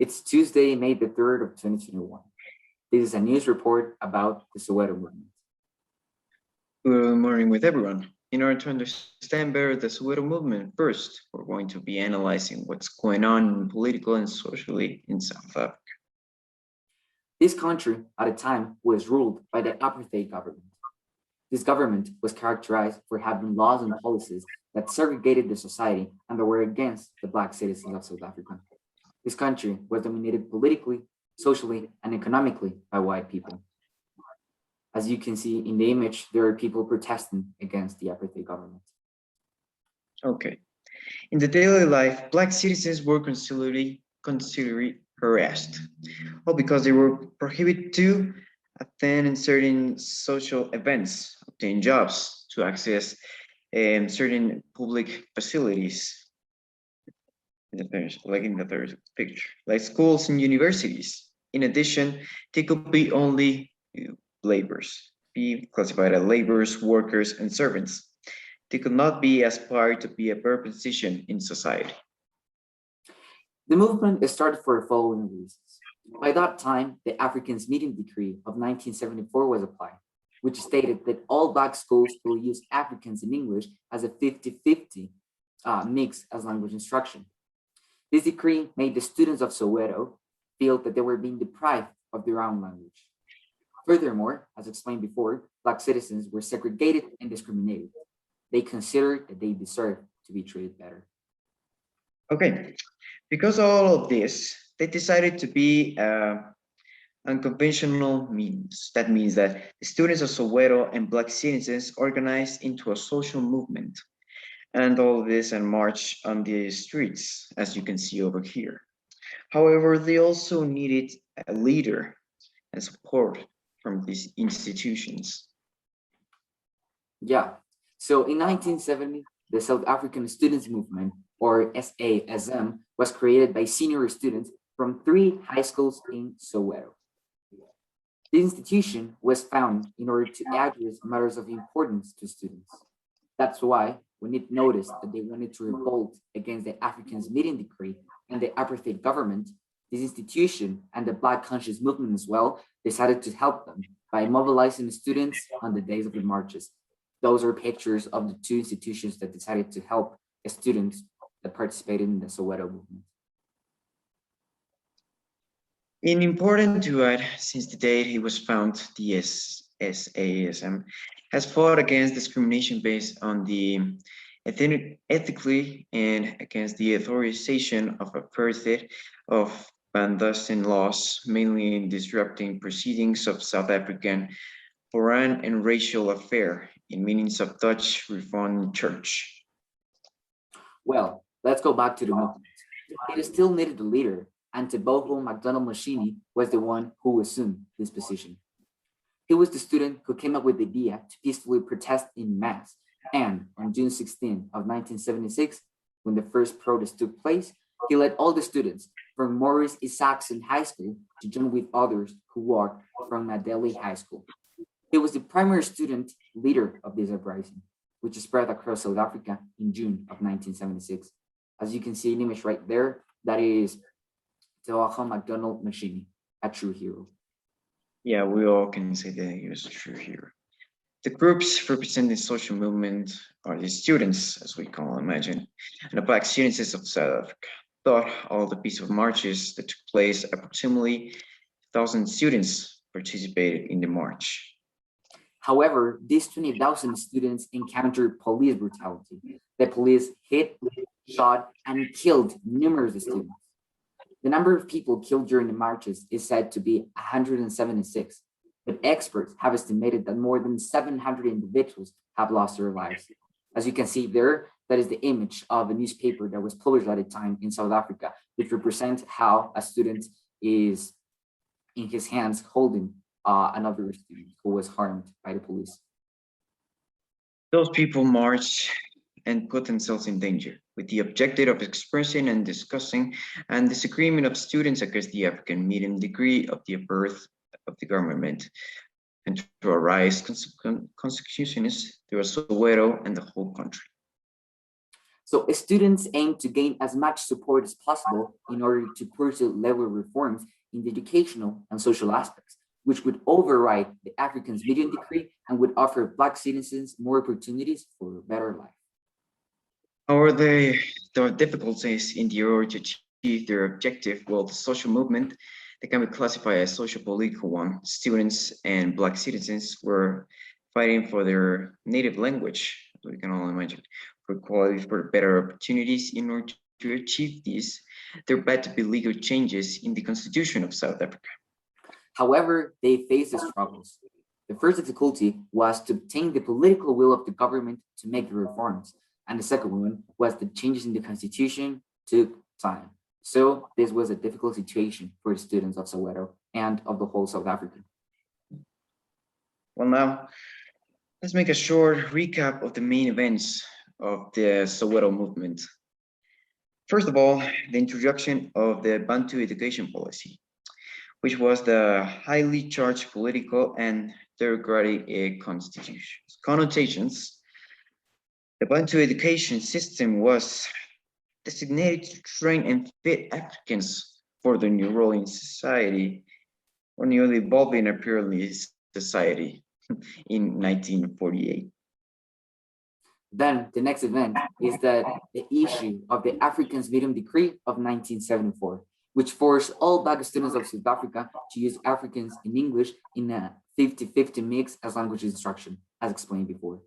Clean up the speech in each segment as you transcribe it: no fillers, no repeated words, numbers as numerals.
It's Tuesday, May the 3rd of 2021. This is a news report about the Soweto movement. Good morning with everyone. In order to understand better the Soweto movement, first, we're going to be analyzing what's going on politically and socially in South Africa. This country, at a time, was ruled by the apartheid government. This government was characterized for having laws and policies that segregated the society and that were against the Black citizens of South Africa. This country was dominated politically, socially, and economically by white people. As you can see in the image, there are people protesting against the apartheid government. Okay. In the daily life, Black citizens were considered harassed, all because they were prohibited to attend certain social events, obtain jobs, to access certain public facilities. Like in the third picture, like schools and universities. In addition, they could be only laborers, be classified as laborers, workers, and servants. They could not be aspired to be a better position in society. The movement started for the following reasons. By that time, the Africans Meeting Decree of 1974 was applied, which stated that all Black schools will use Afrikaans and English as a 50-50 mix as language instruction. This decree made the students of Soweto feel that they were being deprived of their own language. Furthermore, as explained before, Black citizens were segregated and discriminated. They considered that they deserved to be treated better. Okay, because of all of this, they decided to be unconventional means. That means that the students of Soweto and Black citizens organized into a social movement. And all of this and march on the streets, as you can see over here. However, they also needed a leader and support from these institutions. Yeah, so in 1970, the South African Students Movement, or SASM, was created by senior students from 3 high schools in Soweto. The institution was found in order to address matters of importance to students. That's why when it noticed that they wanted to revolt against the Africans Meeting Decree and the apartheid government, this institution and the Black Conscious Movement as well decided to help them by mobilizing the students on the days of the marches. Those are pictures of the 2 institutions that decided to help the students that participated in the Soweto movement. And important to add, since the date it was found, the SASM has fought against discrimination based on the ethically and against the authorization of apartheid of clandestine laws, mainly in disrupting proceedings of South African foreign and racial affair in meetings of Dutch Reformed Church. Well, let's go back to the movement. It still needed a leader, and Teboho McDonald Machini was the one who assumed this position. He was the student who came up with the idea to peacefully protest in mass. And on June 16 of 1976, when the first protest took place, he led all the students from Morris Isaacson High School to join with others who walked from Nadeli High School. He was the primary student leader of this uprising, which spread across South Africa in June of 1976. As you can see in the image right there, that is Teboho McDonald Machini, a true hero. Yeah, we all can say that he was a true hero. The groups representing the social movement are the students, as we call them, imagine, and the Black students of South Africa. Thought all the peaceful marches that took place, approximately 1,000 students participated in the march. However, these 20,000 students encountered police brutality. The police hit, shot, and killed numerous students. The number of people killed during the marches is said to be 176, but experts have estimated that more than 700 individuals have lost their lives. As you can see there, that is the image of a newspaper that was published at the time in South Africa, which represents how a student is in his hands holding another student who was harmed by the police. Those people marched and put themselves in danger with the objective of expressing and discussing and disagreement of students against the African Meeting Decree of the birth of the government and to arise consecutionists through Soweto and the whole country. So students aim to gain as much support as possible in order to pursue level reforms in the educational and social aspects, which would override the Africans' Medium Decree and would offer Black citizens more opportunities for a better life. However, there are difficulties in the order to achieve their objective. Well, the social movement that can be classified as social political one. Students and Black citizens were fighting for their native language, we can all imagine, for equality, for better opportunities. In order to achieve this, there had to be legal changes in the Constitution of South Africa. However, they faced the struggles. The first difficulty was to obtain the political will of the government to make the reforms. And the second one was the changes in the constitution took time. So this was a difficult situation for the students of Soweto and of the whole South Africa. Well, now let's make a short recap of the main events of the Soweto movement. First of all, the introduction of the Bantu education policy, which was the highly charged political and democratic connotations. The Bantu education system was designated to train and fit Africans for the new role in society, or newly evolving apparently society in 1948. Then the next event is that the issue of the Africans Medium Decree of 1974, which forced all Black students of South Africa to use Afrikaans in English in a 50-50 mix as language instruction, as explained before.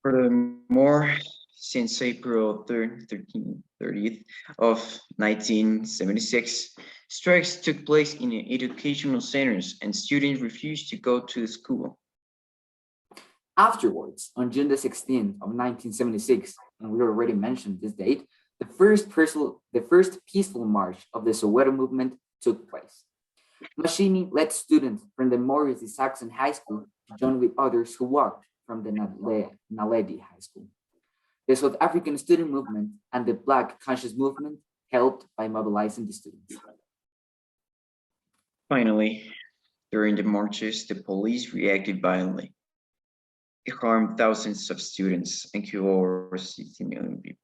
Furthermore, since April 30th of 1976, strikes took place in educational centers and students refused to go to school. Afterwards, on June the 16th of 1976, and we already mentioned this date, the first peaceful march of the Soweto movement took place. Mashini led students from the Morris Saxon High School to join with others who walked from the Naledi High School. The South African student movement and the Black conscious movement helped by mobilizing the students. Finally, during the marches, the police reacted violently. It harmed thousands of students and killed over 60 million people.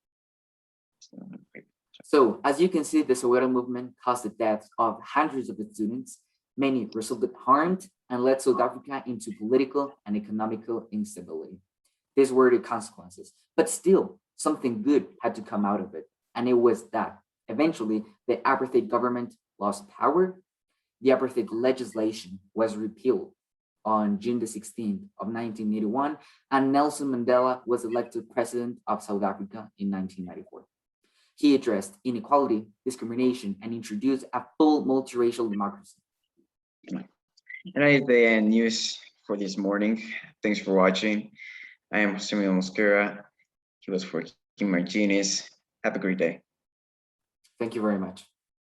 So, as you can see, the Soweto movement caused the deaths of hundreds of students. Many resulted harmed and led South Africa into political and economical instability. These were the consequences, but still something good had to come out of it. And it was that eventually the apartheid government lost power. The apartheid legislation was repealed on June the 16th of 1981, and Nelson Mandela was elected president of South Africa in 1994. He addressed inequality, discrimination, and introduced a full multiracial democracy. And that is the news for this morning. Thanks for watching. I am Samuel Mosquera. He was for Kim Martinez. Have a great day. Thank you very much.